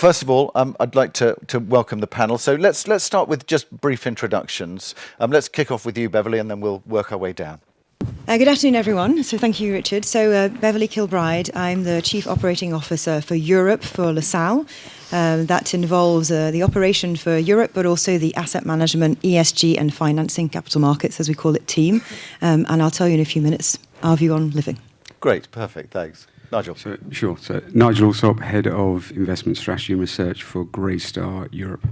first of all, I'd like to welcome the panel. So let's start with just brief introductions. Let's kick off with you, Beverly, and then we'll work our way down. Good afternoon, everyone. So thank you, Richard. So Beverly Kilbride, I'm the Chief Operating Officer for Europe for LaSalle. That involves the operation for Europe, but also the asset management, ESG and financing, capital markets, as we call it, team. And I'll tell you in a few minutes our view on living. Great, perfect, thanks. Nigel. Sure. So Nigel Alsop, Head of Investment Strategy and Research for Greystar Europe.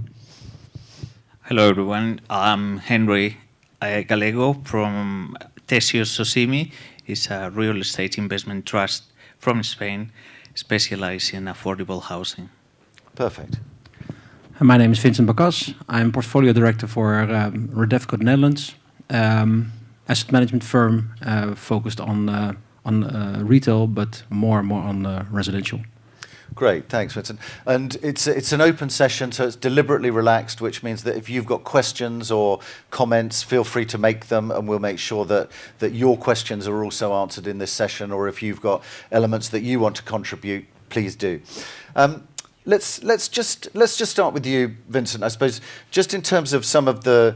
Hello, everyone. I'm Henry Gallego from Tesio Sosimi. It's a real estate investment trust from Spain, specialized in affordable housing. Perfect. My name is Vincent Bacas. I'm Portfolio Director for Redefco Netherlands, asset management firm focused on retail, but more and more on residential. Great, thanks, Vincent. And it's an open session, so it's deliberately relaxed, which means that if you've got questions or comments, feel free to make them, and we'll make sure that your questions are also answered in this session, or if you've got elements that you want to contribute, please do. Let's just start with you, Vincent. I suppose just in terms of some of the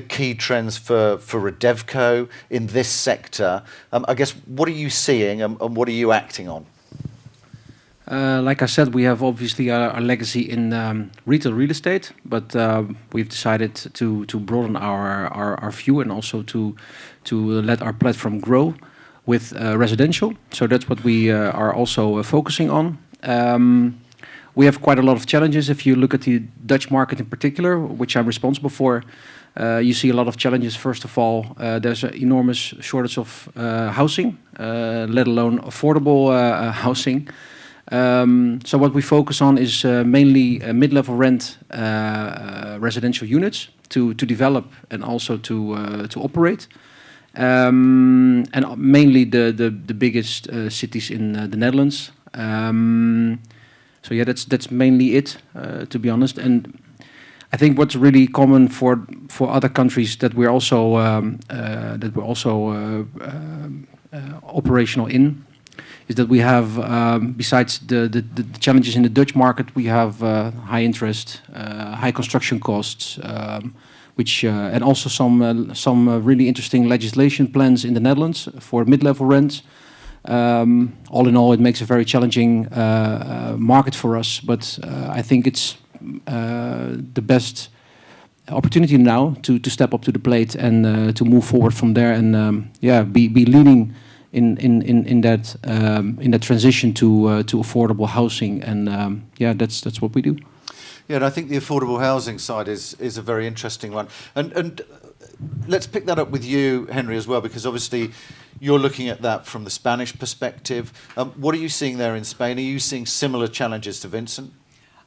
key trends for Redevco in this sector. I guess what are you seeing and what are you acting on? Like I said, we have obviously our legacy in retail real estate, but we've decided to broaden our view and also to let our platform grow with residential. So that's what we are also focusing on. We have quite a lot of challenges. If you look at the Dutch market in particular, which I'm responsible for, you see a lot of challenges. First of all, there's an enormous shortage of housing, let alone affordable housing. So what we focus on is mainly mid-level rent residential units to develop and also to operate. And mainly the biggest cities in the Netherlands. So yeah, that's mainly it, to be honest. And I think what's really common for other countries that we're also operational in is that we have, besides the challenges in the Dutch market, we have high interest, high construction costs, which and also some really interesting legislation plans in the Netherlands for mid-level rents. All in all, it makes a very challenging market for us, but I think it's the best opportunity now to step up to the plate and to move forward from there and be leading in that transition to affordable housing, and that's what we do. Yeah, and I think the affordable housing side is a very interesting one, and let's pick that up with you, Henry, as well, because obviously you're looking at that from the Spanish perspective. What are you seeing there in Spain? Are you seeing similar challenges to Vincent?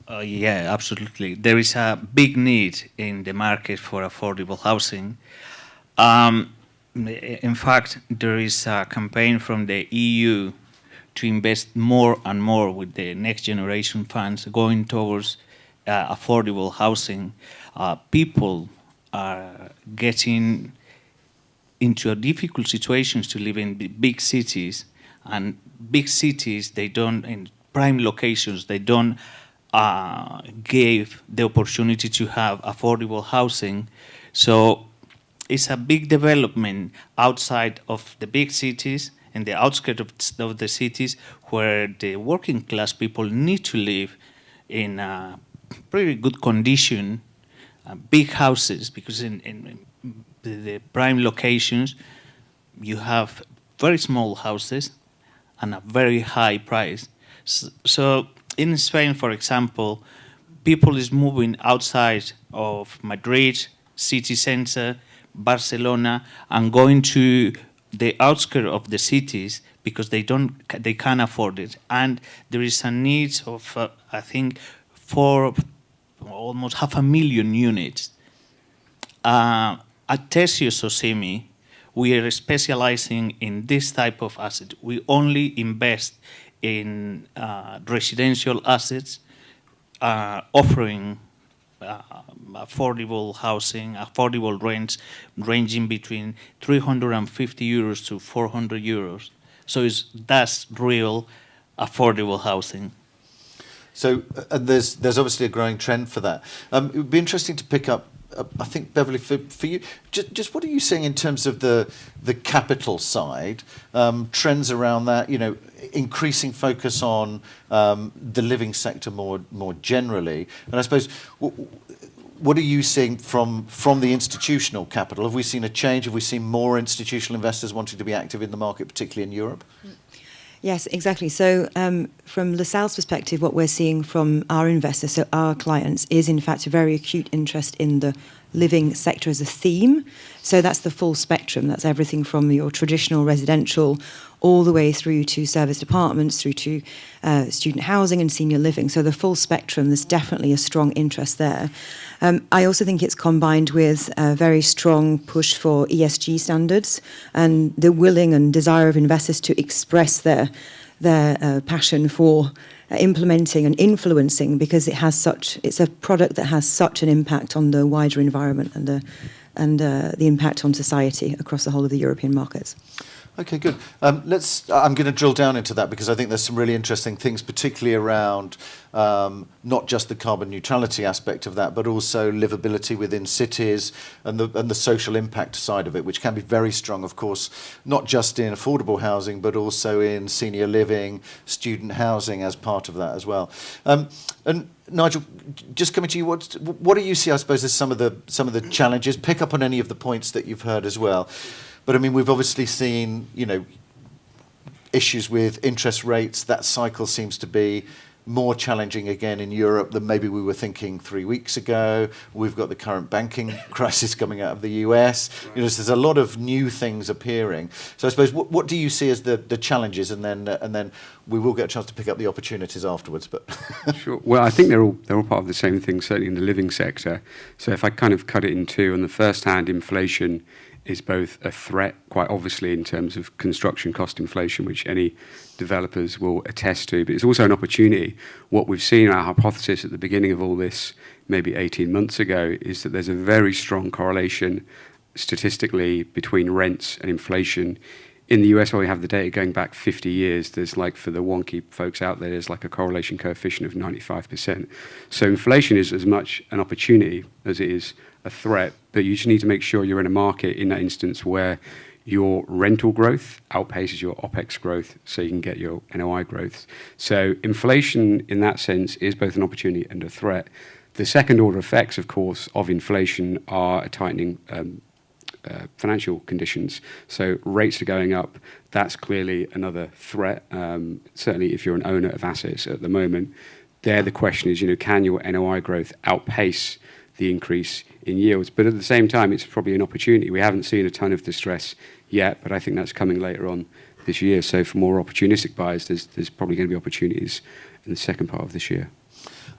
Yeah, absolutely. There is a big need in the market for affordable housing. In fact, there is a campaign from the EU to invest more and more with the next generation funds going towards affordable housing. People are getting into difficult situations to live in big cities, and big cities, they don't, in prime locations, they don't give the opportunity to have affordable housing. So it's a big development outside of the big cities and the outskirts of the cities, where the working class people need to live in a pretty good condition, big houses, because in the prime locations you have very small houses and a very high price. So in Spain, for example, people is moving outside of Madrid, city center, Barcelona, and going to the outskirts of the cities because they can't afford it. And there is a need of I think for almost 500,000 units. At Tesio Sosimi, we are specializing in this type of asset. We only invest in residential assets, offering affordable housing, affordable rents, ranging between 350 euros to 400 euros. So that's real affordable housing. So there's obviously a growing trend for that. It would be interesting to pick up, I think, Beverly, for you, just what are you seeing in terms of the capital side, trends around that, increasing focus on the living sector more generally, and I suppose what are you seeing from the institutional capital? Have we seen a change? Have we seen more institutional investors wanting to be active in the market, particularly in Europe? Yes, exactly. So from LaSalle's perspective, what we're seeing from our investors, so our clients, is in fact a very acute interest in the living sector as a theme. So that's the full spectrum. That's everything from your traditional residential all the way through to serviced apartments, through to student housing and senior living. So the full spectrum, there's definitely a strong interest there. I also think it's combined with a very strong push for ESG standards and the willing and desire of investors to express their passion for implementing and influencing, because it's a product that has such an impact on the wider environment and the impact on society across the whole of the European markets. Okay, good. I'm going to drill down into that because I think there's some really interesting things, particularly around not just the carbon neutrality aspect of that, but also livability within cities and the social impact side of it, which can be very strong, of course, not just in affordable housing, but also in senior living, student housing as part of that as well. And Nigel, just coming to you, what do you see, I suppose, as some of the challenges? Pick up on any of the points that you've heard as well. But I mean, we've obviously seen, issues with interest rates. That cycle seems to be more challenging again in Europe than maybe we were thinking 3 weeks ago. We've got the current banking crisis coming out of the US. Right. There's a lot of new things appearing. So I suppose what do you see as the challenges, and then we will get a chance to pick up the opportunities afterwards. But sure. Well, I think they're all part of the same thing, certainly in the living sector. So if I kind of cut it in two, on the first hand, inflation is both a threat, quite obviously, in terms of construction cost inflation, which any developers will attest to, but it's also an opportunity. What we've seen, our hypothesis at the beginning of all this, maybe 18 months ago, is that there's a very strong correlation statistically between rents and inflation. In the US, where we have the data going back 50 years, there's for the wonky folks out there, there's a correlation coefficient of 95%. So inflation is as much an opportunity as it is a threat, but you just need to make sure you're in a market in that instance where your rental growth outpaces your OPEX growth so you can get your NOI growth. So inflation in that sense is both an opportunity and a threat. The second order effects, of course, of inflation are a tightening financial conditions. So rates are going up. That's clearly another threat. Certainly if you're an owner of assets at the moment, there the question is, can your NOI growth outpace the increase in yields? But at the same time, it's probably an opportunity. We haven't seen a ton of distress yet, but I think that's coming later on this year. So for more opportunistic buyers, there's probably going to be opportunities in the second part of this year.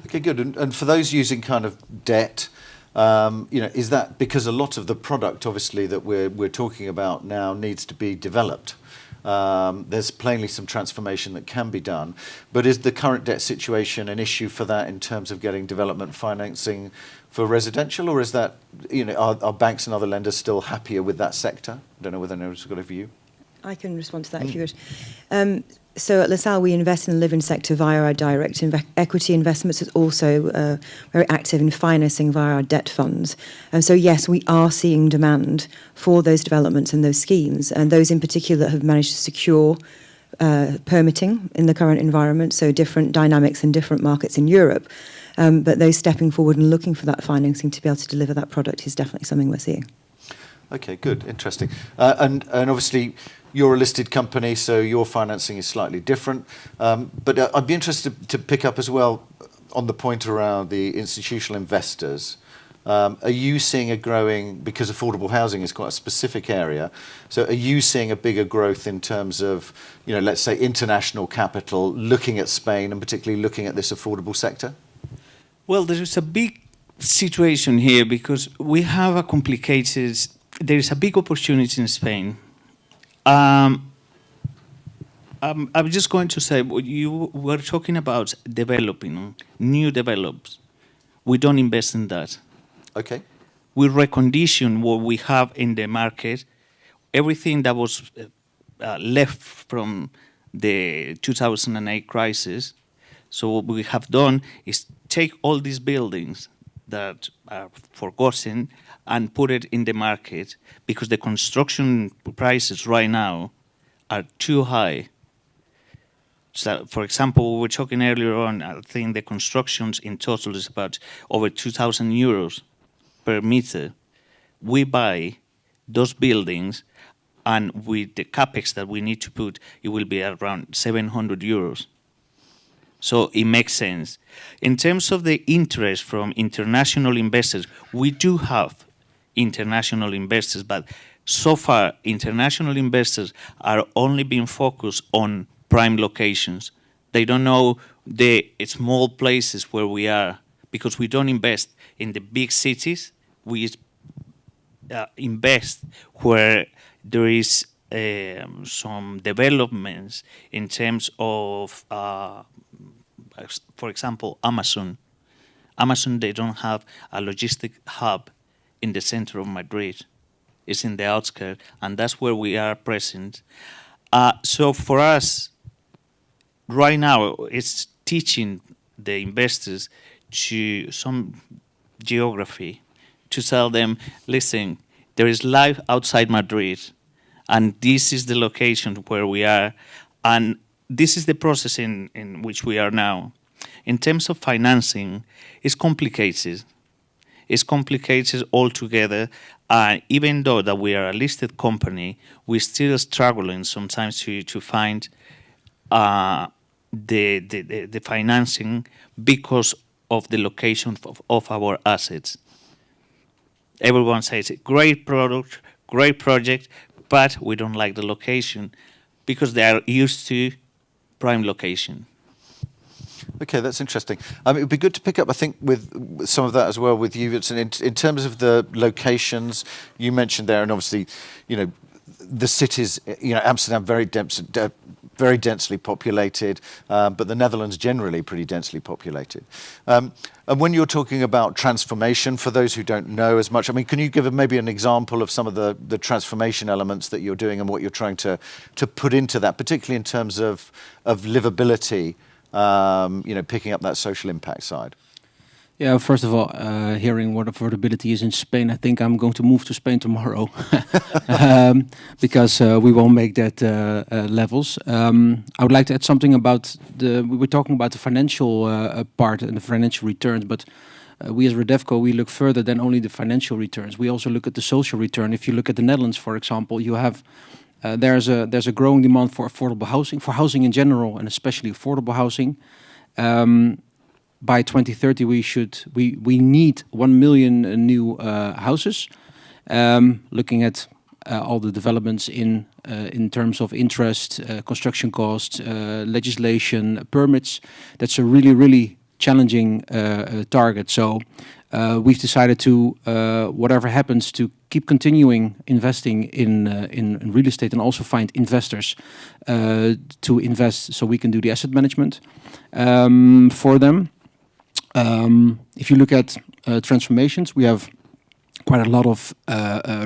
Okay, good. And for those using kind of debt, is that because a lot of the product, obviously, that we're talking about now needs to be developed? There's plainly some transformation that can be done, but is the current debt situation an issue for that in terms of getting development financing for residential, or is that, are banks and other lenders still happier with that sector? I don't know whether anyone's got a view. I can respond to that if you would. So at LaSalle, we invest in the living sector via our direct equity investments, but also very active in financing via our debt funds. And so, yes, we are seeing demand for those developments and those schemes, and those in particular that have managed to secure permitting in the current environment, so different dynamics in different markets in Europe. But those stepping forward and looking for that financing to be able to deliver that product is definitely something we're seeing. Okay, good, interesting. And obviously, you're a listed company, so your financing is slightly different. But I'd be interested to pick up as well on the point around the institutional investors. Are you seeing a growing, because affordable housing is quite a specific area, so are you seeing a bigger growth in terms of, let's say, international capital looking at Spain and particularly looking at this affordable sector? Well, there is a big situation here because we have there is a big opportunity in Spain. I'm just going to say, you were talking about developing, new develops. We don't invest in that. Okay. We recondition what we have in the market, everything that was left from the 2008 crisis. So what we have done is take all these buildings that are forgotten and put it in the market because the construction prices right now are too high. So, for example, we were talking earlier on, I think the constructions in total is about over 2,000 euros per meter. We buy those buildings, and with the capex that we need to put, it will be around 700 euros. So it makes sense. In terms of the interest from international investors, we do have international investors, but so far, international investors are only being focused on prime locations. They don't know the small places where we are because we don't invest in the big cities. We invest where there is some developments in terms of, for example, Amazon. Amazon, they don't have a logistic hub in the center of Madrid. It's in the outskirts, and that's where we are present. So for us, right now, it's teaching the investors to some geography, to tell them, listen, there is life outside Madrid, and this is the location where we are, and this is the process in which we are now. In terms of financing, it's complicated. It's complicated altogether. Even though that we are a listed company, we're still struggling sometimes to find the financing because of the location of our assets. Everyone says, great product, great project, but we don't like the location because they are used to prime location. Okay, that's interesting. It would be good to pick up, I think, with some of that as well with you, Vincent. In terms of the locations you mentioned there, and obviously, the cities, Amsterdam very densely populated, but the Netherlands generally pretty densely populated. And when you're talking about transformation, for those who don't know as much, can you give maybe an example of some of the transformation elements that you're doing and what you're trying to put into that, particularly in terms of livability? Picking up that social impact side. Yeah, first of all, hearing what affordability is in Spain, I think I'm going to move to Spain tomorrow because we won't make that levels. I would like to add something about we were talking about the financial part and the financial returns, but we as Redevco, we look further than only the financial returns. We also look at the social return. If you look at the Netherlands, for example, you have there's a growing demand for affordable housing, for housing in general, and especially affordable housing. By 2030, we need 1 million new houses. Looking at all the developments in terms of interest, construction costs, legislation, permits, that's a really challenging target. So we've decided to, whatever happens, to keep continuing investing in real estate and also find investors to invest so we can do the asset management for them. If you look at transformations, we have quite a lot of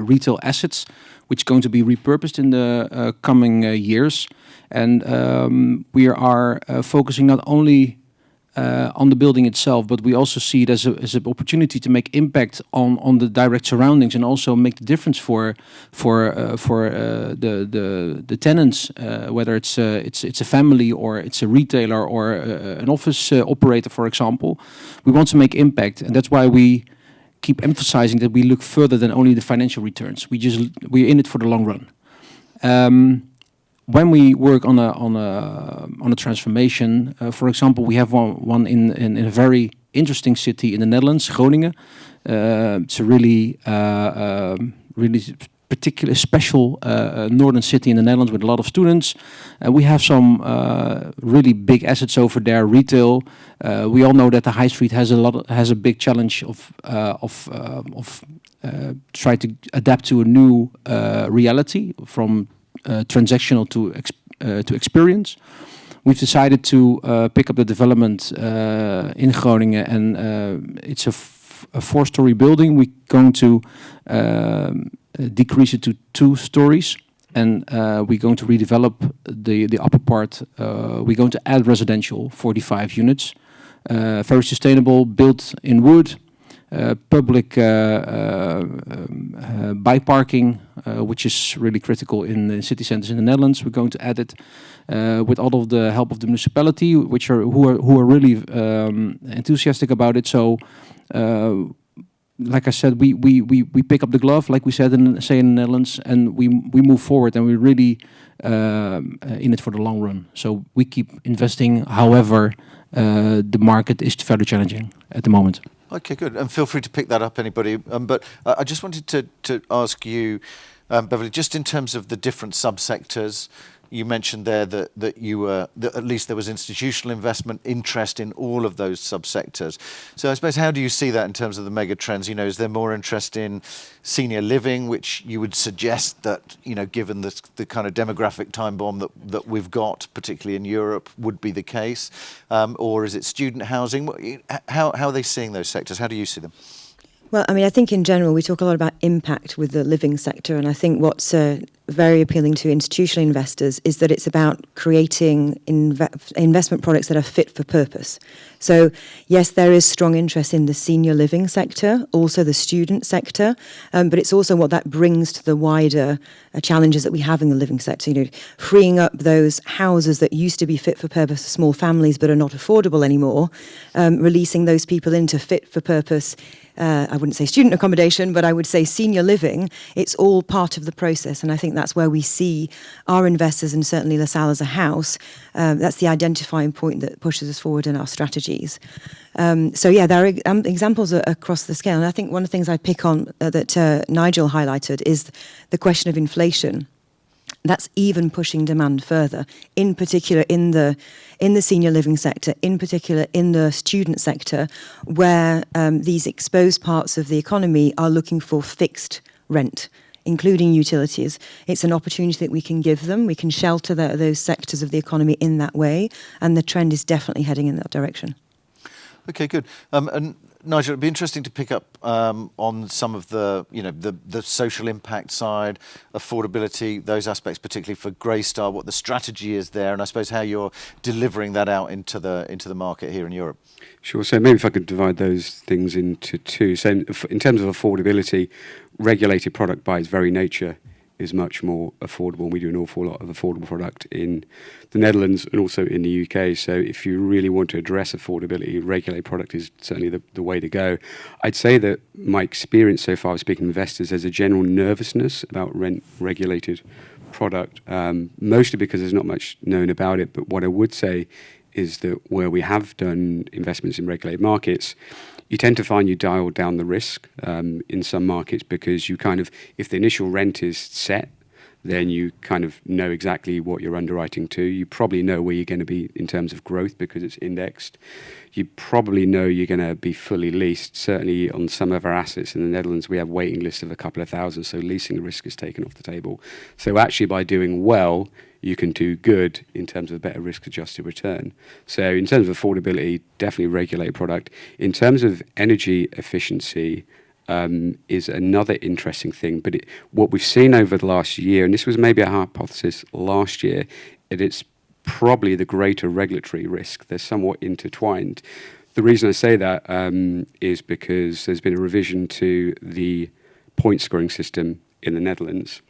retail assets which are going to be repurposed in the coming years. And we are focusing not only on the building itself, but we also see it as an opportunity to make impact on the direct surroundings and also make the difference for the tenants, whether it's a family or it's a retailer or an office operator, for example. We want to make impact, and that's why we keep emphasizing that we look further than only the financial returns. We're in it for the long run. When we work on a transformation, for example, we have one in a very interesting city in the Netherlands, Groningen. It's a really particular special northern city in the Netherlands with a lot of students. We have some really big assets over there, retail. We all know that the high street has a big challenge of try to adapt to a new reality from transactional to experience. We've decided to pick up the development in Groningen, and it's a 4-story building. We're going to decrease it to 2 stories. and we're going to redevelop the upper part. We're going to add residential, 45 units, very sustainable, built in wood. Public bike parking, which is really critical in the city centers in the Netherlands. We're going to add it with all of the help of the municipality, who are really enthusiastic about it. So, like I said, we pick up the glove, like we said in the Netherlands, and we move forward, and we're really in it for the long run. So we keep investing. However, the market is fairly challenging at the moment. Okay, good. And feel free to pick that up, anybody. But I just wanted to ask you, Beverly, just in terms of the different subsectors, you mentioned there that you were, that at least there was institutional investment interest in all of those subsectors. So I suppose, how do you see that in terms of the mega trends? You know, is there more interest in senior living, which you would suggest that, you know, given the kind of demographic time bomb that we've got, particularly in Europe, would be the case? Or is it student housing? How are they seeing those sectors? How do you see them? Well, I mean, I think in general we talk a lot about impact with the living sector, and I think what's very appealing to institutional investors is that it's about creating investment products that are fit for purpose. So, yes, there is strong interest in the senior living sector, also the student sector, but it's also what that brings to the wider challenges that we have in the living sector. You know, freeing up those houses that used to be fit for purpose for small families but are not affordable anymore, releasing those people into fit for purpose. I wouldn't say student accommodation, but I would say senior living. It's all part of the process, and I think that's where we see our investors, and certainly LaSalle as a house. That's the identifying point that pushes us forward in our strategies. So yeah, there are examples across the scale, and I think one of the things I pick on that Nigel highlighted is the question of inflation. That's even pushing demand further, in particular in the senior living sector, in particular in the student sector, where these exposed parts of the economy are looking for fixed rent, including utilities. It's an opportunity that we can give them. We can shelter those sectors of the economy in that way, and the trend is definitely heading in that direction. Okay, good. And Nigel, it'd be interesting to pick up on some of the, you know, the social impact side, affordability, those aspects, particularly for Greystar, what the strategy is there, and I suppose how you're delivering that out into the market here in Europe. Sure. So maybe if I could divide those things into two. So in terms of affordability, regulated product by its very nature is much more affordable. We do an awful lot of affordable product in the Netherlands and also in the UK. So if you really want to address affordability, regulated product is certainly the way to go. I'd say that my experience so far of speaking to investors, there's a general nervousness about rent-regulated product, mostly because there's not much known about it. But what I would say is that where we have done investments in regulated markets, you tend to find you dial down the risk in some markets, because you kind of, if the initial rent is set, then you kind of know exactly what you're underwriting to. You probably know where you're going to be in terms of growth because it's indexed. You probably know you're going to be fully leased. Certainly on some of our assets in the Netherlands, we have waiting lists of a couple of thousand, so leasing risk is taken off the table. So actually by doing well, you can do good in terms of better risk-adjusted return. So in terms of affordability, definitely regulated product. In terms of energy efficiency, is another interesting thing. But what we've seen over the last year, and this was maybe a hypothesis last year, it's probably the greater regulatory risk. They're somewhat intertwined. The reason I say that is because there's been a revision to the point scoring system in the Netherlands,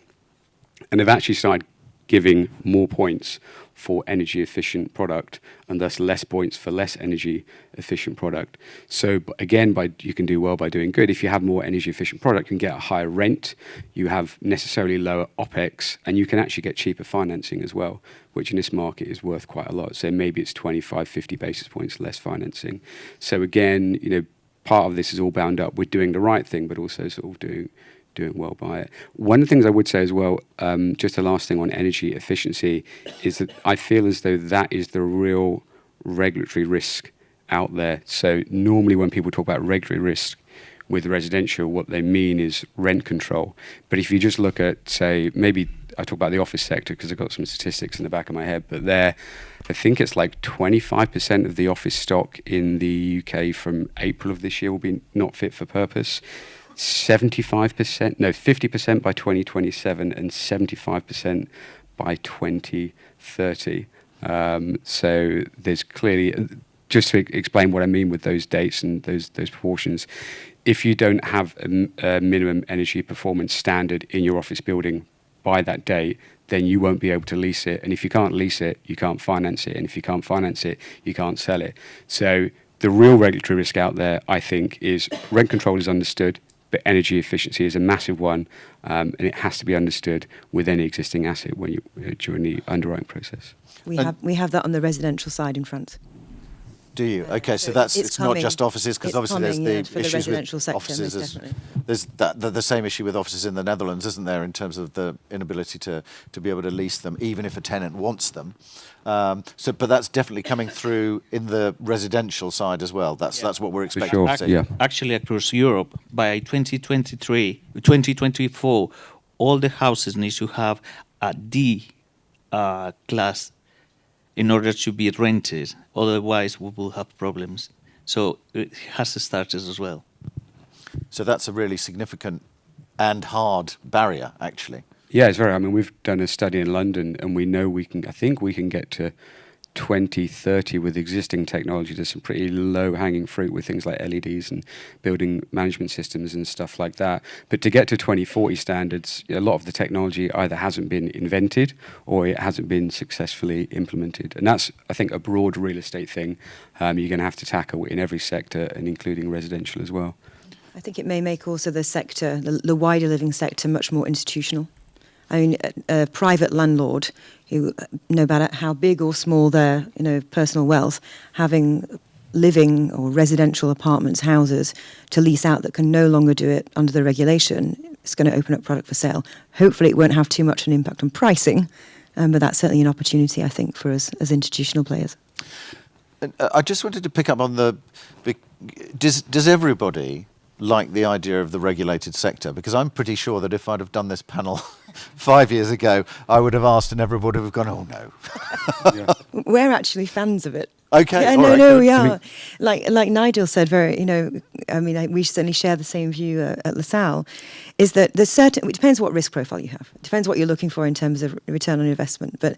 and they've actually started giving more points for energy efficient product and thus less points for less energy efficient product. So again, you can do well by doing good. If you have more energy efficient product, you can get a higher rent, you have necessarily lower OPEX, and you can actually get cheaper financing as well, which in this market is worth quite a lot. So maybe it's 25, 50 basis points less financing. So again, you know, part of this is all bound up with doing the right thing, but also sort of doing well by it. One of the things I would say as well, just the last thing on energy efficiency, is that I feel as though that is the real regulatory risk out there. So normally when people talk about regulatory risk with residential, what they mean is rent control. But if you just look at, say, maybe I talk about the office sector because I've got some statistics in the back of my head, but I think it's like 25% of the office stock in the UK from April of this year will be not fit for purpose. 75%, no, 50% by 2027 and 75% by 2030. So there's clearly, just to explain what I mean with those dates and those proportions, if you don't have a minimum energy performance standard in your office building by that date, then you won't be able to lease it. And if you can't lease it, you can't finance it. And if you can't finance it, you can't sell it. So the real regulatory risk out there, I think, is rent control is understood, but energy efficiency is a massive one, and it has to be understood with any existing asset when during the underwriting process. We have that on the residential side in France. Do you? Okay, so it's not coming. just offices, because It's obviously coming, there's for the the issues residential with sector, offices. most definitely. There's the same issue with offices in the Netherlands, isn't there, in terms of the inability to be able to lease them, even if a tenant wants them. But that's definitely coming through in the residential side as well. That's what we're expecting sure, to see. yeah. Actually, across Europe, by 2024, all the houses need to have a D class in order to be rented. Otherwise, we will have problems. So it has started as well. So that's a really significant and hard barrier, actually. Yeah, it's very. I mean, we've done a study in London, and we know we can. I think we can get to 2030 with existing technology. There's some pretty low-hanging fruit with things like LEDs and building management systems and stuff like that. But to get to 2040 standards, a lot of the technology either hasn't been invented or it hasn't been successfully implemented. And that's, I think, a broad real estate thing you're going to have to tackle in every sector, and including residential as well. I think it may make also the sector, the wider living sector, much more institutional. I mean, a private landlord who, no matter how big or small their, personal wealth, having living or residential apartments, houses to lease out that can no longer do it under the regulation, it's going to open up product for sale. Hopefully, it won't have too much an impact on pricing, but that's certainly an opportunity, I think, for us as institutional players. I just wanted to pick up on does everybody like the idea of the regulated sector? Because I'm pretty sure that if I'd have done this panel 5 years ago, I would have asked and everybody would have gone, oh no. Yeah. We're actually fans of it. Okay. Yeah, all right, no, good. we are. Like Nigel said, we certainly share the same view at LaSalle, is that it depends what risk profile you have. It depends what you're looking for in terms of return on investment. But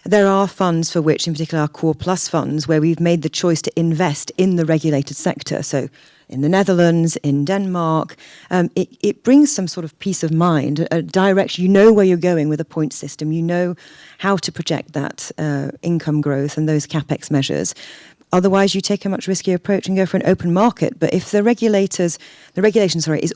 there are funds for which, in particular our Core Plus funds, where we've made the choice to invest in the regulated sector. So in the Netherlands, in Denmark, it brings some sort of peace of mind, a direction. You know where you're going with a point system. You know how to project that income growth and those capex measures. Otherwise, you take a much riskier approach and go for an open market. But if the regulation is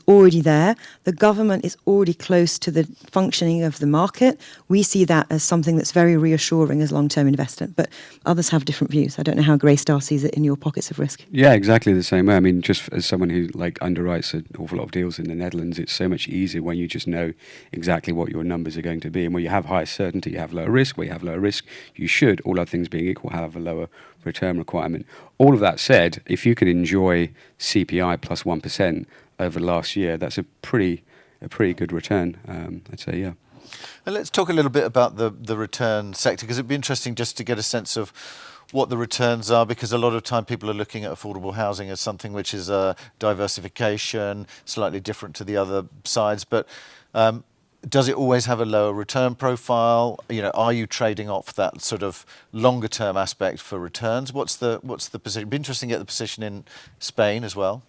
already there, the government is already close to the functioning of the market, we see that as something that's very reassuring as long-term investment. But others have different views. I don't know how Greystar sees it in your pockets of risk. Yeah, exactly the same way. I mean, just as someone who underwrites an awful lot of deals in the Netherlands, it's so much easier when you just know exactly what your numbers are going to be. And where you have higher certainty, you have lower risk. Where you have lower risk, you should, all other things being equal, have a lower return requirement. All of that said, if you can enjoy CPI plus 1% over the last year, that's a pretty good return, I'd say, yeah. And let's talk a little bit about the return sector, because it'd be interesting just to get a sense of what the returns are, because a lot of time people are looking at affordable housing as something which is a diversification, slightly different to the other sides. But does it always have a lower return profile? Are you trading off that sort of longer term aspect for returns? What's the position? It'd be interesting to get the position in Spain as well.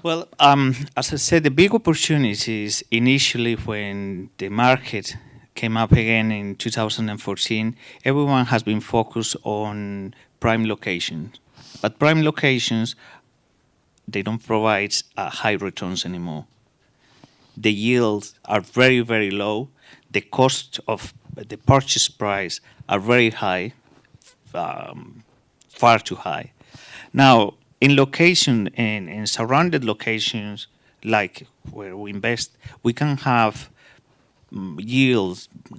Well, as I said, the big opportunities initially when the market came up again in 2014, everyone has been focused on prime locations. But prime locations, they don't provide high returns anymore. The yields are very, very low. The cost of the purchase price are very high, far too high. Now, in surrounded locations, like where we invest, we can have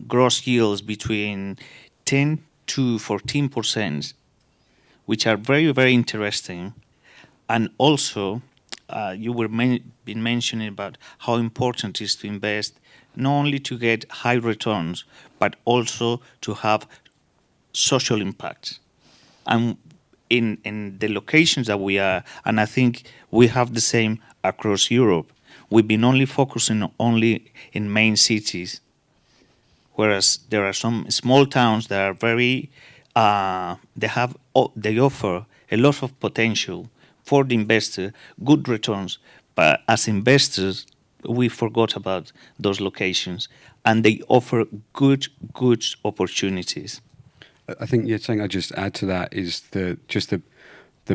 gross yields between 10 to 14%, which are very, very interesting. And also, you were been mentioning about how important it is to invest, not only to get high returns, but also to have social impact. And in the locations that we are, and I think we have the same across Europe, we've been only focusing only in main cities, whereas there are some small towns that are very, they offer a lot of potential for the investor, good returns, but as investors, we forgot about those locations, and they offer good opportunities. I think something I'd just add to that is the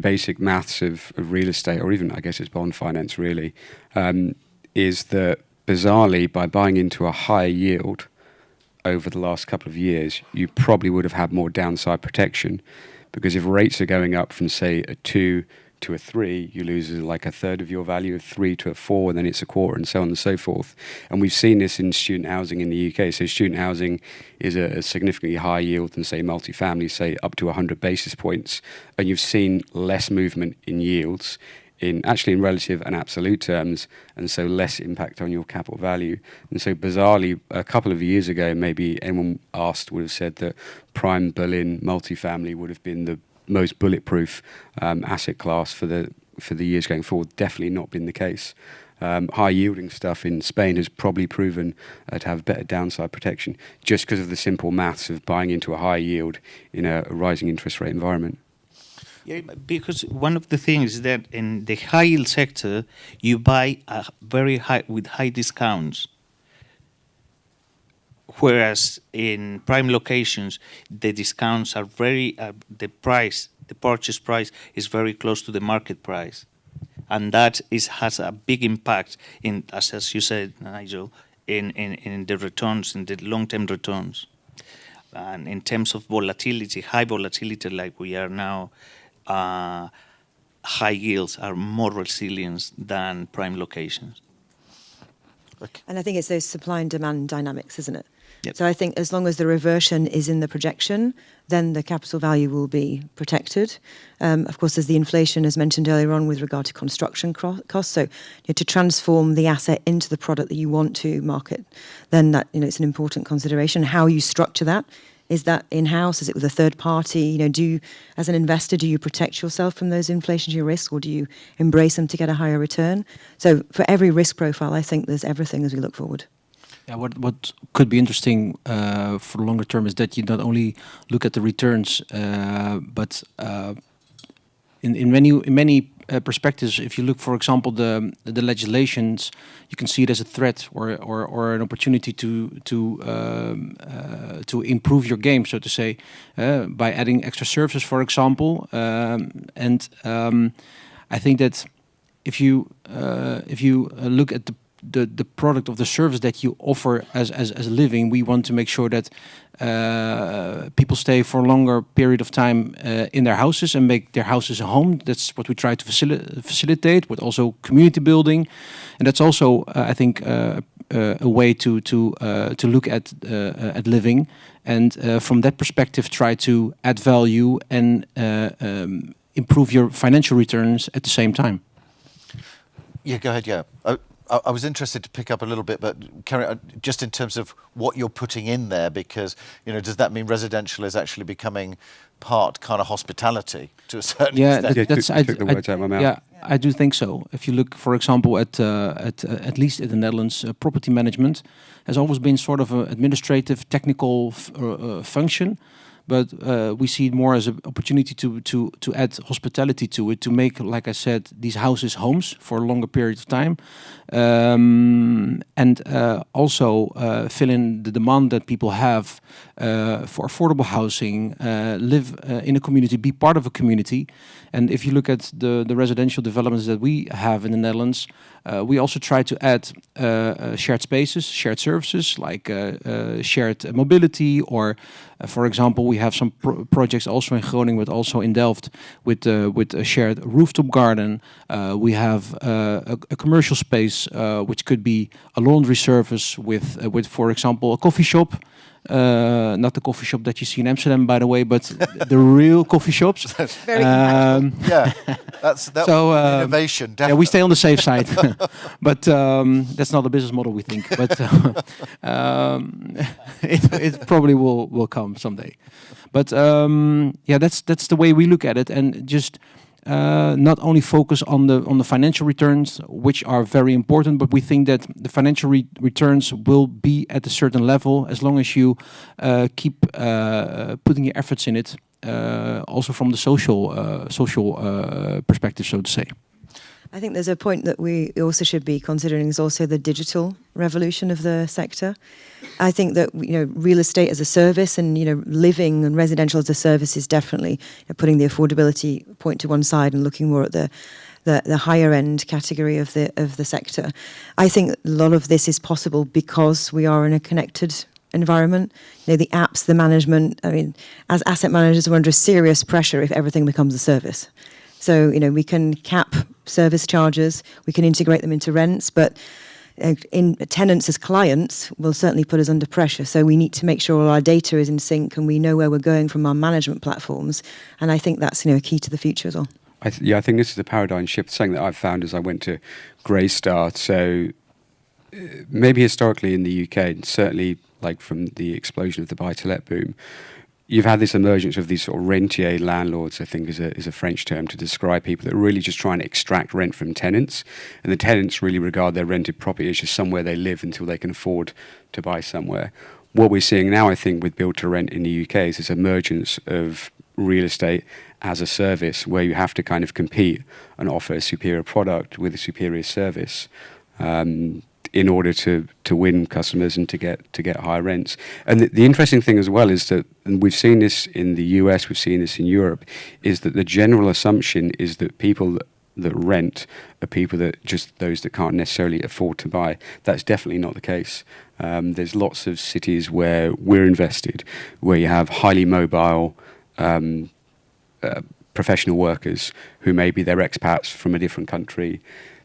basic maths of real estate, or even I guess it's bond finance really, is that bizarrely by buying into a high yield over the last couple of years, you probably would have had more downside protection, because if rates are going up from say a 2 to a 3, you lose like a third of your value, of 3 to a 4, and then it's a quarter, and so on and so forth. And we've seen this in student housing in the UK. So student housing is a significantly higher yield than say multifamily, say up to 100 basis points, and you've seen less movement in yields in relative and absolute terms, and so less impact on your capital value. And so bizarrely, a couple of years ago, maybe anyone asked would have said that prime Berlin multifamily would have been the most bulletproof asset class for the years going forward. Definitely not been the case. High yielding stuff in Spain has probably proven to have better downside protection, just because of the simple maths of buying into a high yield in a rising interest rate environment. Yeah, because one of the things is that in the high yield sector, you buy very high with high discounts, whereas in prime locations, the discounts are very the purchase price is very close to the market price, and that has a big impact in, as you said, Nigel, in the returns, in the long-term returns, and in terms of volatility, high volatility like we are now. High yields are more resilient than prime locations. Okay. And I think it's those supply and demand dynamics, isn't it? Yep. So I think as long as the reversion is in the projection, then the capital value will be protected. Of course, there's the inflation, as mentioned earlier on, with regard to construction costs. So to transform the asset into the product that you want to market, then that it's an important consideration. How you structure that. Is that in-house? Is it with a third party? As an investor, do you protect yourself from those inflationary risks, or do you embrace them to get a higher return? So for every risk profile, I think there's everything as we look forward. Yeah, what could be interesting for the longer term is that you not only look at the returns, but in many perspectives, if you look, for example, the legislations, you can see it as a threat or an opportunity to improve your game, so to say, by adding extra services, for example. I think that if you look at the product of the service that you offer as a living, we want to make sure that people stay for a longer period of time in their houses and make their houses a home. That's what we try to facilitate, with also community building, and that's also I think a way to look at living, and from that perspective try to add value and improve your financial returns at the same time. Yeah, go ahead. Yeah. I was interested to pick up a little bit, but carry on, just in terms of what you're putting in there, because does that mean residential is actually becoming part kind of hospitality to a certain extent? I took the words out of my mouth. Yeah, I do think so. If you look, for example, at least in the Netherlands, property management has always been sort of an administrative, technical function. But we see it more as an opportunity to add hospitality to it, to make, like I said, these houses homes for a longer period of time, and also fill in the demand that people have for affordable housing, live in a community, be part of a community. And if you look at the residential developments that we have in the Netherlands, we also try to add shared spaces, shared services, like shared mobility, or for example, we have some projects also in Groningen, but also in Delft with a shared rooftop garden. We have a commercial space, which could be a laundry service with for example, a coffee shop. Not the coffee shop that you see in Amsterdam, by the way, but the real coffee shops. Very Yeah, that's so, innovation. Definitely. Yeah, we stay on the safe side, but that's not a business model, we think. But it probably will come someday. But yeah, that's the way we look at it, and just not only focus on the financial returns, which are very important, but we think that the financial returns will be at a certain level as long as you keep putting your efforts in it, also from the social perspective, so to say. I think there's a point that we also should be considering is also the digital revolution of the sector. I think that real estate as a service and living and residential as a service is definitely putting the affordability point to one side and looking more at the higher end category of the sector. I think a lot of this is possible because we are in a connected environment. The apps, the management. I mean, as asset managers, we're under serious pressure if everything becomes a service. So, we can cap service charges, we can integrate them into rents, but in tenants as clients will certainly put us under pressure. So we need to make sure all our data is in sync and we know where we're going from our management platforms. And I think that's, a key to the future as well. I think this is a paradigm shift. Something that I've found as I went to Greystar. So maybe historically in the UK, and certainly like from the explosion of the buy-to-let boom, you've had this emergence of these sort of rentier landlords, I think is a French term to describe people that are really just trying to extract rent from tenants. And the tenants really regard their rented property as just somewhere they live until they can afford to buy somewhere. What we're seeing now, I think, with build to rent in the UK is this emergence of real estate as a service where you have to kind of compete and offer a superior product with a superior service. In order to win customers and to get higher rents. And the interesting thing as well is that, and we've seen this in the US, we've seen this in Europe, is that the general assumption is that people that rent are people that just those that can't necessarily afford to buy. That's definitely not the case. There's lots of cities where we're invested, where you have highly mobile professional workers who maybe they're expats from a different country.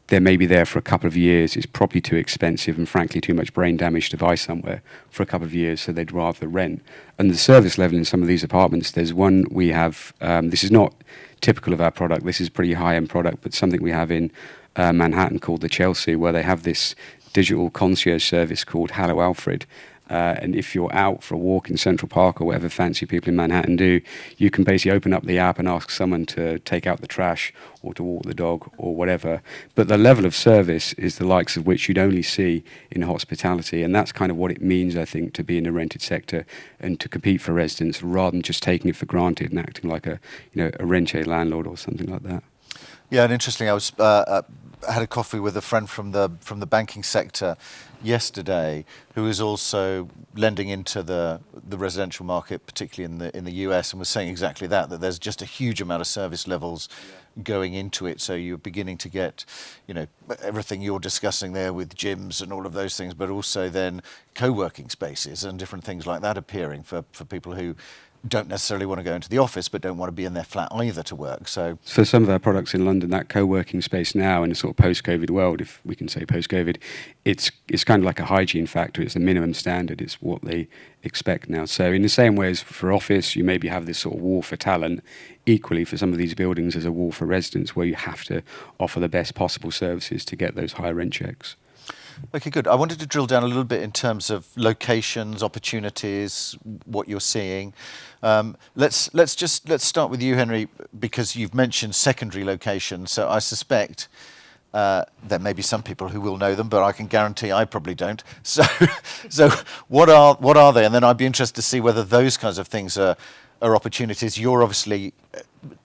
They may be there for a couple of years. It's probably too expensive and frankly too much brain damage to buy somewhere for a couple of years, so they'd rather rent. And the service level in some of these apartments, there's one we have, this is not typical of our product, this is a pretty high-end product, but something we have in Manhattan called the Chelsea, where they have this digital concierge service called Hello Alfred. And if you're out for a walk in Central Park or whatever fancy people in Manhattan do, you can basically open up the app and ask someone to take out the trash or to walk the dog or whatever. But the level of service is the likes of which you'd only see in hospitality. And that's kind of what it means, I think, to be in the rented sector and to compete for residents rather than just taking it for granted and acting like a rentier landlord or something like that. Yeah, and interesting. I had a coffee with a friend from the banking sector yesterday, who is also lending into the residential market, particularly in the US, and was saying exactly that there's just a huge amount of service levels going into it. So you're beginning to get, everything you're discussing there with gyms and all of those things, but also then co-working spaces and different things like that appearing for people who don't necessarily want to go into the office but don't want to be in their flat either to work. So for some of our products in London, that co-working space now in a sort of post-COVID world, if we can say post-COVID, it's kind of like a hygiene factor. It's the minimum standard. It's what they expect now. So in the same way as for office, you maybe have this sort of war for talent. Equally, for some of these buildings, there's a war for residents where you have to offer the best possible services to get those high rent checks. Okay, good. I wanted to drill down a little bit in terms of locations, opportunities, what you're seeing. Let's start with you, Henry, because you've mentioned secondary locations. So I suspect there may be some people who will know them, but I can guarantee I probably don't. So what are they? And then I'd be interested to see whether those kinds of things are opportunities. You're obviously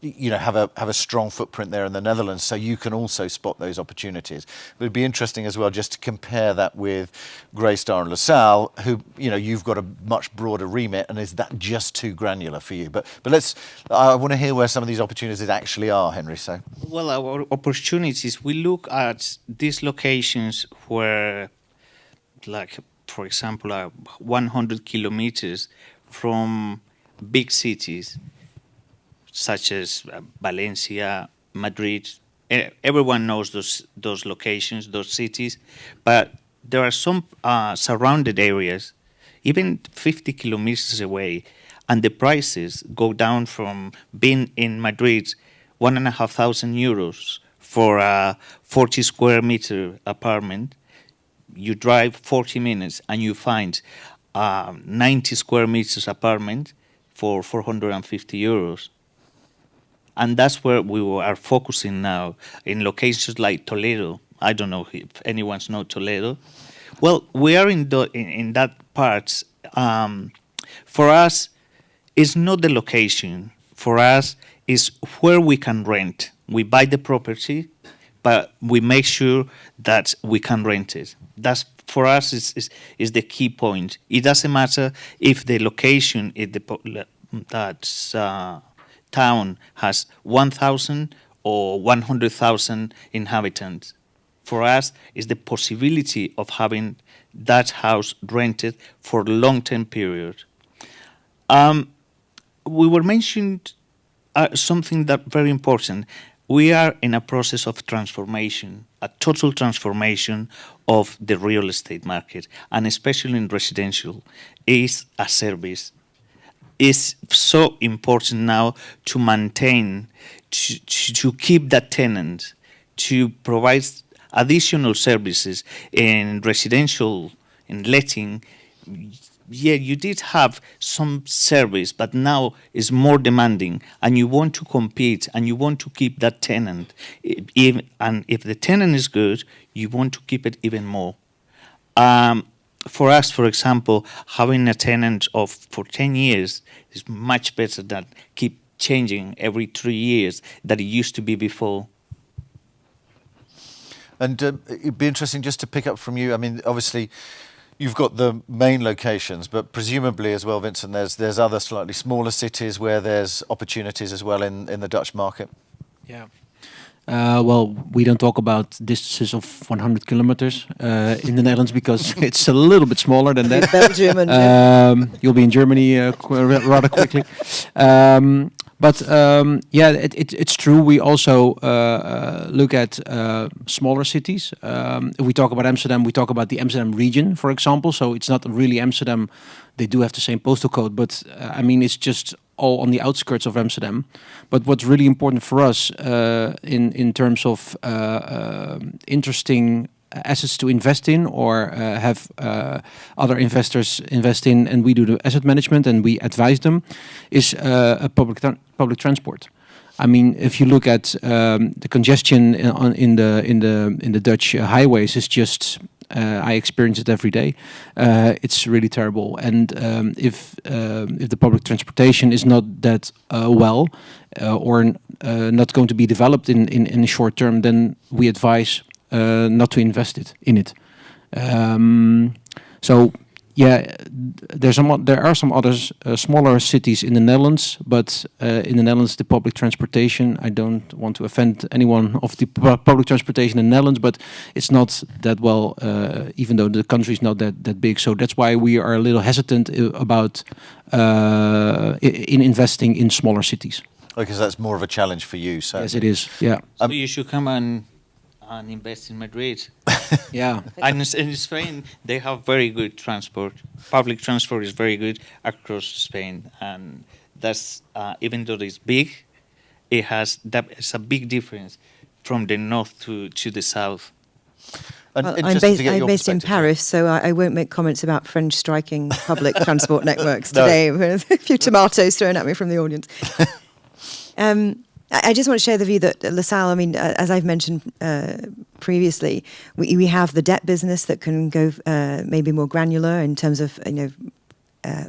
have a strong footprint there in the Netherlands, so you can also spot those opportunities. But it'd be interesting as well just to compare that with Greystar and LaSalle, who you've got a much broader remit, and is that just too granular for you? But I want to hear where some of these opportunities actually are, Henry. So well, our opportunities, we look at these locations where, like for example, 100 kilometers from big cities such as Valencia, Madrid. Everyone knows those locations, those cities, but there are some surrounded areas, even 50 kilometers away, and the prices go down from being in Madrid, €1,500 for a 40 square meter apartment. You drive 40 minutes and you find 90 square meters apartment for €450. And that's where we are focusing now, in locations like Toledo. I don't know if anyone's know Toledo. Well, we are in that part. For us, it's not the location. For us, it's where we can rent. We buy the property, but we make sure that we can rent it. That's for us is the key point. It doesn't matter if the location, if that town has 1,000 or 100,000 inhabitants. For us, is the possibility of having that house rented for a long-term period. We were mentioned something that very important. We are in a process of transformation, a total transformation of the real estate market, and especially in residential, is a service. It's so important now to maintain, to keep that tenant, to provide additional services in residential, in letting. Yeah, you did have some service, but now it's more demanding, and you want to compete, and you want to keep that tenant. And if the tenant is good, you want to keep it even more. For us, for example, having a tenant for 10 years is much better than keep changing every 3 years that it used to be before. And it'd be interesting just to pick up from you. I mean, obviously, you've got the main locations, but presumably as well, Vincent, there's other slightly smaller cities where there's opportunities as well in the Dutch market. Yeah. Well, we don't talk about distances of 100 kilometers in the Netherlands because it's a little bit smaller than that. Belgium and You'll be in Germany rather quickly. But yeah, it's true. We also look at smaller cities. If we talk about Amsterdam, we talk about the Amsterdam region, for example. So it's not really Amsterdam. They do have the same postal code, but I mean, it's just all on the outskirts of Amsterdam. But what's really important for us in terms of interesting assets to invest in or have other investors invest in, and we do the asset management and we advise them, is a public transport. I mean, if you look at the congestion in the Dutch highways, is just I experience it every day. It's really terrible. And if the public transportation is not that well or not going to be developed in the short term, then we advise not to invest in it. So yeah, there are some other smaller cities in the Netherlands, but in the Netherlands, the public transportation, I don't want to offend anyone of the public transportation in the Netherlands, but it's not that well, even though the country is not that big. So that's why we are a little hesitant about in investing in smaller cities. Because that's more of a challenge for you. So. Yes, it is. Yeah. So you should come and invest in Madrid. Yeah. And in Spain, they have very good transport. Public transport is very good across Spain, and that's even though it's big, it's a big difference from the north to the south. And well, interesting to get I'm your based in perspective. Paris, so I won't make comments about French striking public transport networks today. With a few tomatoes thrown at me from the audience. I just want to share the view that LaSalle, I mean, as I've mentioned previously, we have the debt business that can go maybe more granular in terms of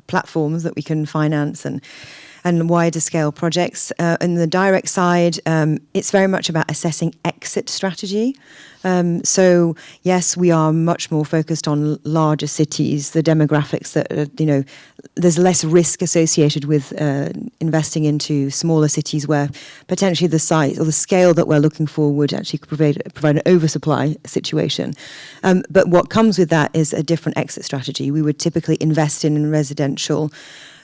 platforms that we can finance and wider scale projects. On the direct side, it's very much about assessing exit strategy. So yes, we are much more focused on larger cities, the demographics that, there's less risk associated with investing into smaller cities where potentially the size or the scale that we're looking for would actually provide an oversupply situation. But what comes with that is a different exit strategy. We would typically invest in residential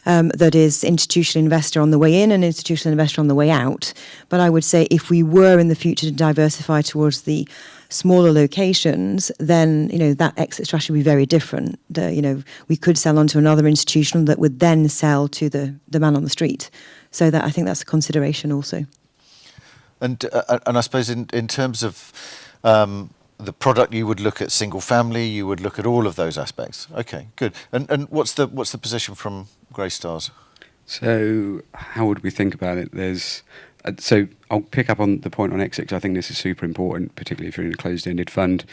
that is institutional investor on the way in and institutional investor on the way out. But I would say if we were in the future to diversify towards the smaller locations, then that exit strategy would be very different. We could sell on to another institutional that would then sell to the man on the street. So that I think that's a consideration also. And I suppose in terms of the product, you would look at single family, you would look at all of those aspects. Okay, good. And what's the position from Greystars? So how would we think about it? There's So I'll pick up on the point on exit, 'cause I think this is super important, particularly if you're in a closed-ended fund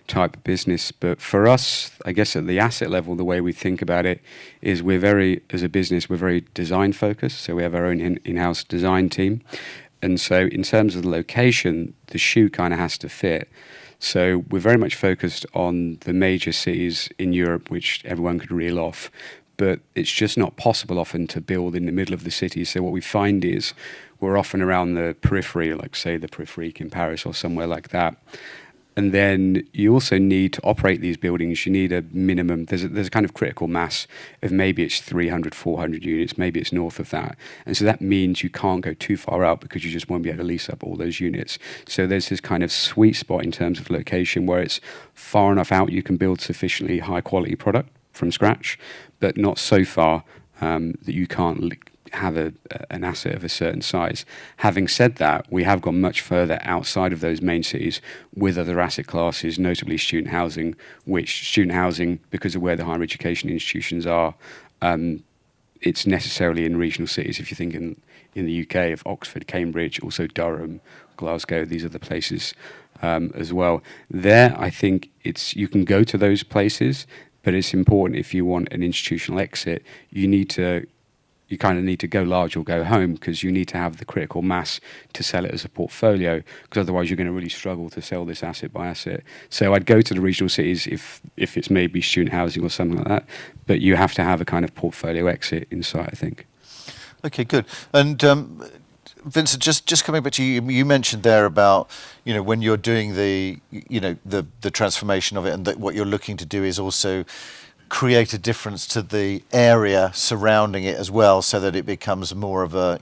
type of business. But for us, I guess at the asset level, the way we think about it is as a business, we're very design focused. So we have our own in-house design team. And so in terms of the location, the shoe kind of has to fit. So we're very much focused on the major cities in Europe, which everyone could reel off. But it's just not possible often to build in the middle of the city. So what we find is we're often around the periphery, like say the Périphérique in Paris or somewhere like that. And then you also need to operate these buildings. You need a minimum, there's a kind of critical mass of maybe it's 300, 400 units, maybe it's north of that. And so that means you can't go too far out because you just won't be able to lease up all those units. So there's this kind of sweet spot in terms of location where it's far enough out you can build sufficiently high quality product from scratch, but not so far that you can't have an asset of a certain size. Having said that, we have gone much further outside of those main cities with other asset classes, notably student housing, because of where the higher education institutions are, it's necessarily in regional cities. If you think in the UK of Oxford, Cambridge, also Durham, Glasgow, these are the places as well. There, I think you can go to those places, but it's important if you want an institutional exit, you kind of need to go large or go home, because you need to have the critical mass to sell it as a portfolio, because otherwise you're going to really struggle to sell this asset by asset. So I'd go to the regional cities if it's maybe student housing or something like that, but you have to have a kind of portfolio exit in sight, I think. Okay, good. And Vincent, just coming back to you, you mentioned there about, when you're doing the transformation of it, and that what you're looking to do is also create a difference to the area surrounding it as well, so that it becomes more of a,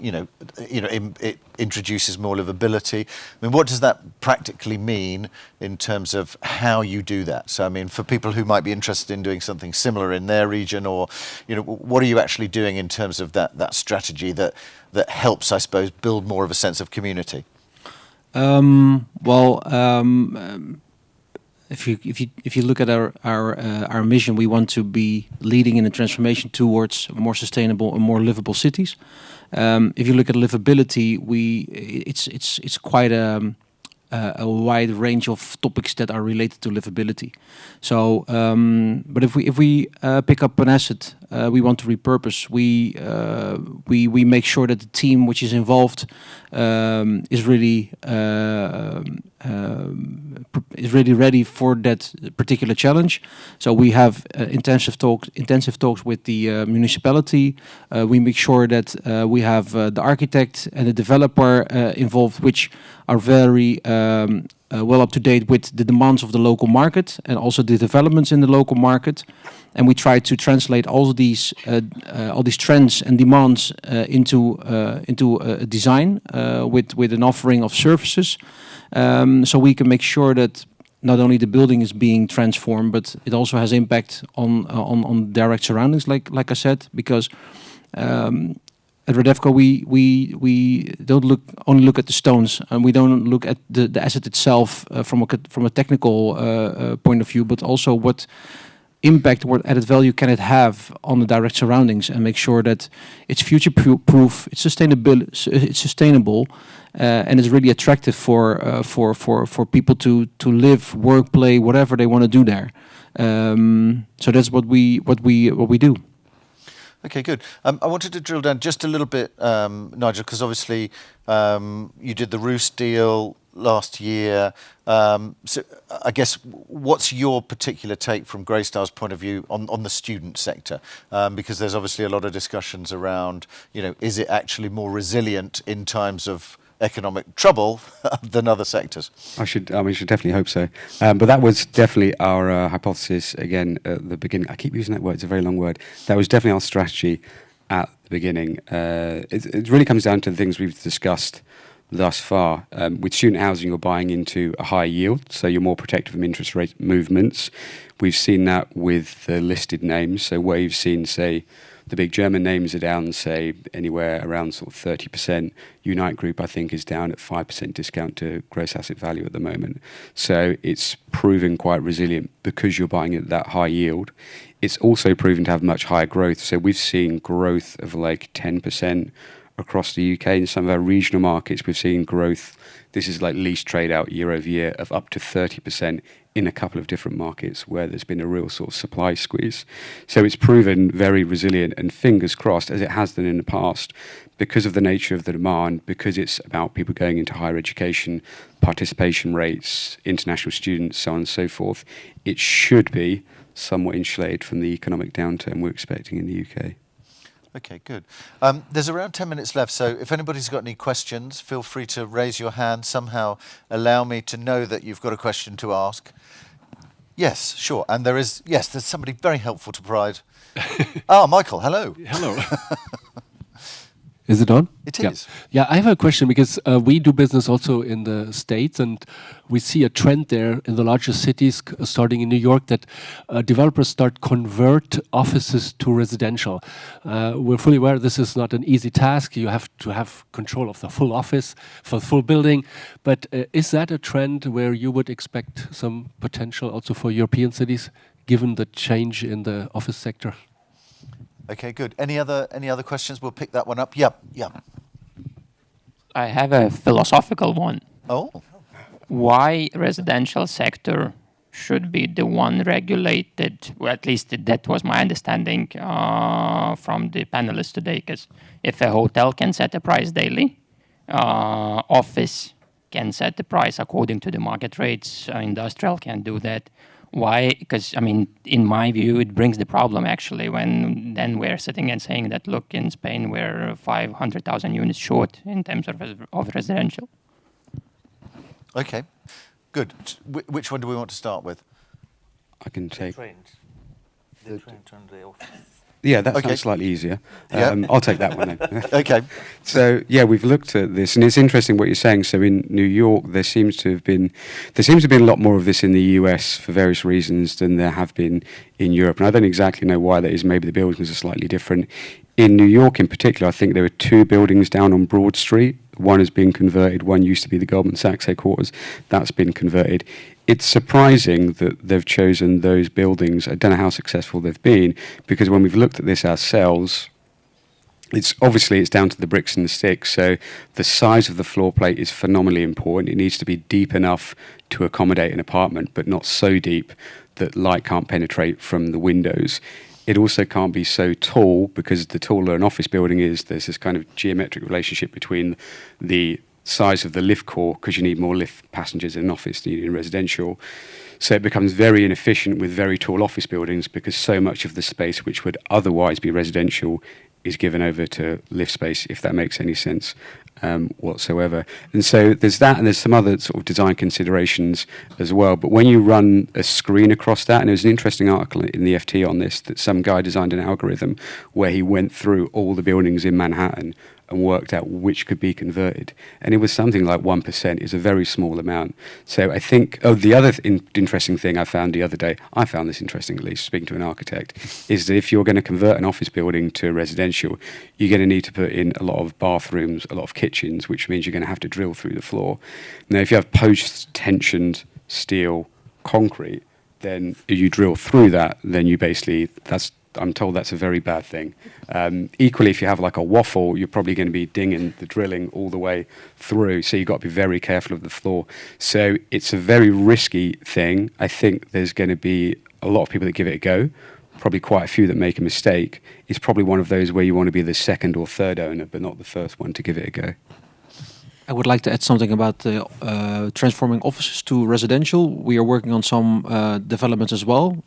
it introduces more livability. I mean, what does that practically mean in terms of how you do that? So, I mean, for people who might be interested in doing something similar in their region, or, what are you actually doing in terms of that strategy that helps, I suppose, build more of a sense of community? If you look at our mission, we want to be leading in the transformation towards more sustainable and more livable cities. If you look at livability, it's quite a wide range of topics that are related to livability. So, but if we pick up an asset we want to repurpose, we make sure that the team which is involved is really ready for that particular challenge. So we have intensive talks with the municipality. We make sure that we have the architect and the developer involved, which are very well up to date with the demands of the local market and also the developments in the local market. And we try to translate all these trends and demands into a design with an offering of services, so we can make sure that not only the building is being transformed, but it also has impact on direct surroundings, like I said, because at Redevco, we don't only look at the stones, and we don't look at the asset itself from a technical point of view, but also what impact, what added value can it have on the direct surroundings, and make sure that it's future-proof, it's sustainable, and it's really attractive for people to live, work, play, whatever they want to do there. So that's what we do. Okay, good. I wanted to drill down just a little bit, Nigel, because obviously you did the Roost deal last year. So I guess what's your particular take from Greystar's point of view on the student sector? Because there's obviously a lot of discussions around, is it actually more resilient in times of economic trouble than other sectors? I should definitely hope so. But that was definitely our hypothesis again at the beginning. I keep using that word; it's a very long word. That was definitely our strategy at the beginning. It really comes down to the things we've discussed thus far. With student housing, you're buying into a high yield, so you're more protected from interest rate movements. We've seen that with the listed names. So where you've seen, say, the big German names are down, say, anywhere around sort of 30%. Unite Group, I think, is down at 5% discount to gross asset value at the moment. So it's proven quite resilient because you're buying at that high yield. It's also proven to have much higher growth. So we've seen growth of like 10% across the UK. In some of our regional markets, we've seen growth. This is like lease trade out year over year of up to 30% in a couple of different markets where there's been a real sort of supply squeeze. So it's proven very resilient, and fingers crossed, as it has done in the past, because of the nature of the demand, because it's about people going into higher education, participation rates, international students, so on and so forth, it should be somewhat insulated from the economic downturn we're expecting in the UK. Okay, good. There's around 10 minutes left, so if anybody's got any questions, feel free to raise your hand, somehow allow me to know that you've got a question to ask. Yes, sure. And there's somebody very helpful to provide. Michael, hello. Hello. Is it on? It is. Yeah, I have a question because we do business also in the States, and we see a trend there in the larger cities, starting in New York, that developers start convert offices to residential. We're fully aware this is not an easy task. You have to have control of the full office for the full building. But is that a trend where you would expect some potential also for European cities, given the change in the office sector? Okay, good. Any other questions? We'll pick that one up. Yeah. I have a philosophical one. Oh. Why residential sector should be the one regulated? Well, at least that was my understanding from the panelists today. Because if a hotel can set a price daily, office can set the price according to the market rates. Industrial can do that. Why? Because, I mean, in my view, it brings the problem, actually, when then we're sitting and saying that, look, in Spain, we're 500,000 units short in terms of residential. Okay, good. Which one do we want to start with? I can take... The trains and the office. Yeah, that Okay. sounds slightly easier. Yeah. I'll take that one then. Okay. So yeah, we've looked at this, and it's interesting what you're saying. So in New York, there seems to have been a lot more of this in the US for various reasons than there have been in Europe, and I don't exactly know why that is. Maybe the buildings are slightly different. In New York, in particular, I think there were 2 buildings down on Broad Street. One has been converted. One used to be the Goldman Sachs headquarters. That's been converted. It's surprising that they've chosen those buildings. I don't know how successful they've been, because when we've looked at this ourselves, it's down to the bricks and the sticks. So the size of the floor plate is phenomenally important. It needs to be deep enough to accommodate an apartment, but not so deep that light can't penetrate from the windows. It also can't be so tall, because the taller an office building is, there's this kind of geometric relationship between the size of the lift core, because you need more lift passengers in an office than you do in residential. So it becomes very inefficient with very tall office buildings, because so much of the space which would otherwise be residential is given over to lift space, if that makes any sense whatsoever. And so there's that, and there's some other sort of design considerations as well. But when you run a screen across that, and there was an interesting article in the FT on this, that some guy designed an algorithm where he went through all the buildings in Manhattan and worked out which could be converted. And it was something like 1%. It's a very small amount. So I think, the other interesting thing I found the other day, I found this interesting at least, speaking to an architect, is that if you're going to convert an office building to residential, you're going to need to put in a lot of bathrooms, a lot of kitchens, which means you're going to have to drill through the floor. Now, if you have post-tensioned steel concrete, then you drill through that, then you basically, I'm told that's a very bad thing. Equally, if you have like a waffle, you're probably going to be dinging the drilling all the way through. So you've got to be very careful of the floor. So it's a very risky thing. I think there's going to be a lot of people that give it a go, probably quite a few that make a mistake. It's probably one of those where you want to be the second or third owner, but not the first one to give it a go. I would like to add something about transforming offices to residential. We are working on some developments as well,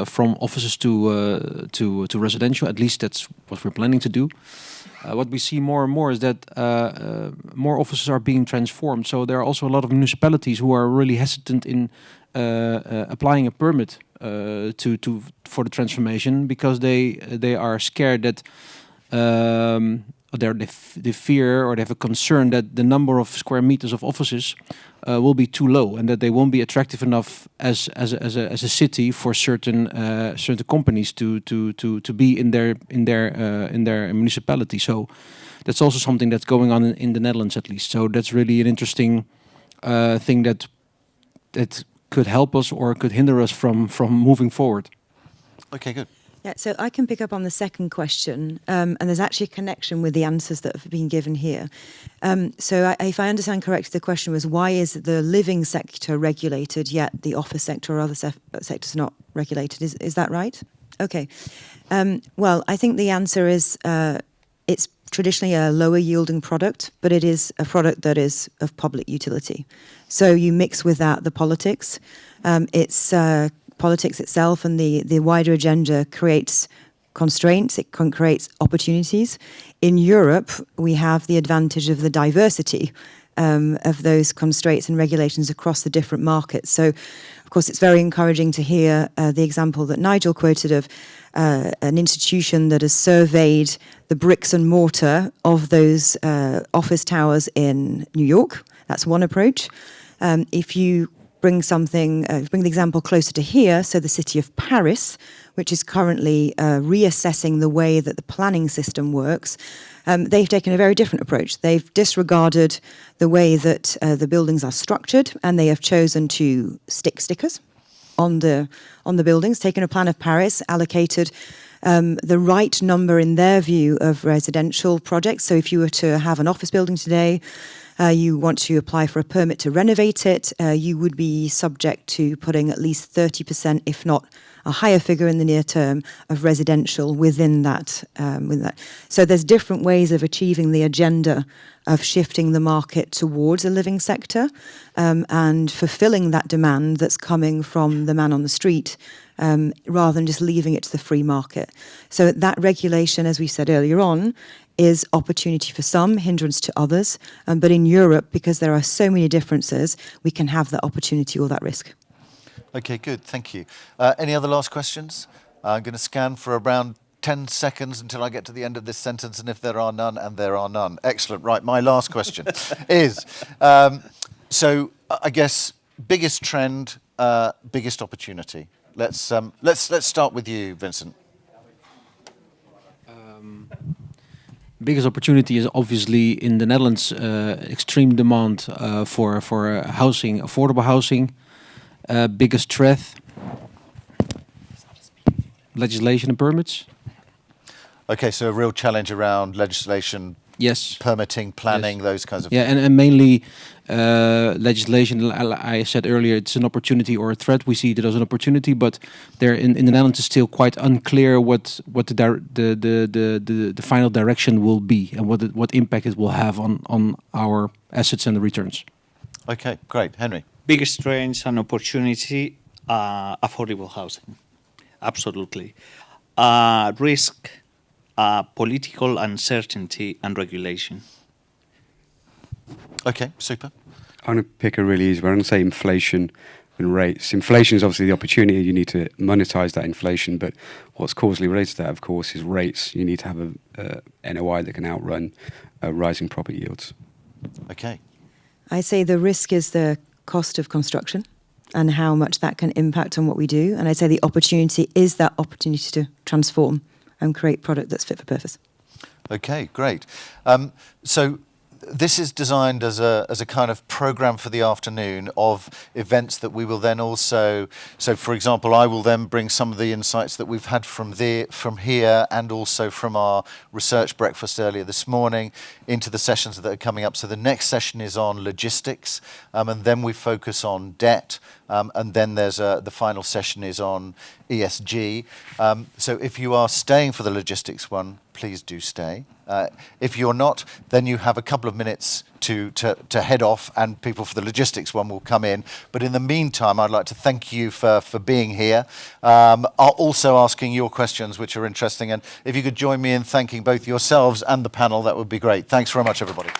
from offices to residential. At least that's what we're planning to do. What we see more and more is that more offices are being transformed. So there are also a lot of municipalities who are really hesitant in applying a permit for the transformation, because they are scared that. They fear, or they have a concern that the number of square meters of offices will be too low, and that they won't be attractive enough as a city for certain companies to be in their municipality. So that's also something that's going on in the Netherlands, at least. So that's really an interesting thing that could help us or could hinder us from moving forward. Okay, good. Yeah, so I can pick up on the second question, and there's actually a connection with the answers that have been given here. If I understand correctly, the question was, why is the living sector regulated, yet the office sector or other sectors not regulated? Is that right? Okay. Well, I think the answer is it's traditionally a lower yielding product, but it is a product that is of public utility. So you mix with that the politics. It's politics itself and the wider agenda creates constraints, it creates opportunities. In Europe, we have the advantage of the diversity of those constraints and regulations across the different markets. So, of course, it's very encouraging to hear the example that Nigel quoted of an institution that has surveyed the bricks and mortar of those office towers in New York. That's one approach. If you bring the example closer to here, so the city of Paris, which is currently reassessing the way that the planning system works, they've taken a very different approach. They've disregarded the way that the buildings are structured, and they have chosen to stick stickers on the buildings, taken a plan of Paris, allocated the right number in their view of residential projects. So if you were to have an office building today, you want to apply for a permit to renovate it, you would be subject to putting at least 30%, if not a higher figure in the near term, of residential within that. So there's different ways of achieving the agenda of shifting the market towards a living sector and fulfilling that demand that's coming from the man on the street, rather than just leaving it to the free market. So that regulation, as we said earlier on, is opportunity for some, hindrance to others. But in Europe, because there are so many differences, we can have that opportunity or that risk. Okay, good. Thank you. Any other last questions? I'm going to scan for around 10 seconds until I get to the end of this sentence, and if there are none, and there are none. Excellent. Right, my last question is, so I guess biggest trend, biggest opportunity. Let's start with you, Vincent. Biggest opportunity is obviously in the Netherlands, extreme demand for housing, affordable housing. Biggest threat, legislation and permits. Okay, so a real challenge around legislation, Yes. permitting, planning, Yes. those kinds of Yeah, and mainly legislation. I said earlier, it's an opportunity or a threat. We see it as an opportunity, but there in the Netherlands it's still quite unclear what the final direction will be and what impact it will have on our assets and the returns. Okay, great. Henry. Biggest trends and opportunity, affordable housing. Absolutely. Risk, political uncertainty and regulation. Okay, super. I'm going to pick a really easy one. I'm going to say inflation and rates. Inflation is obviously the opportunity. You need to monetize that inflation, but what's causally related to that, of course, is rates. You need to have a NOI that can outrun rising property yields. Okay. I say the risk is the cost of construction and how much that can impact on what we do. And I'd say the opportunity is that opportunity to transform and create product that's fit for purpose. Okay, great. So this is designed as a kind of program for the afternoon of events that we will then also, so for example, I will then bring some of the insights that we've had from here and also from our research breakfast earlier this morning into the sessions that are coming up. So the next session is on logistics, and then we focus on debt, and then there's the final session is on ESG. So if you are staying for the logistics one, please do stay. If you're not, then you have a couple of minutes to head off, and people for the logistics one will come in. But in the meantime, I'd like to thank you for being here, also asking your questions, which are interesting. And if you could join me in thanking both yourselves and the panel, that would be great. Thanks very much, everybody.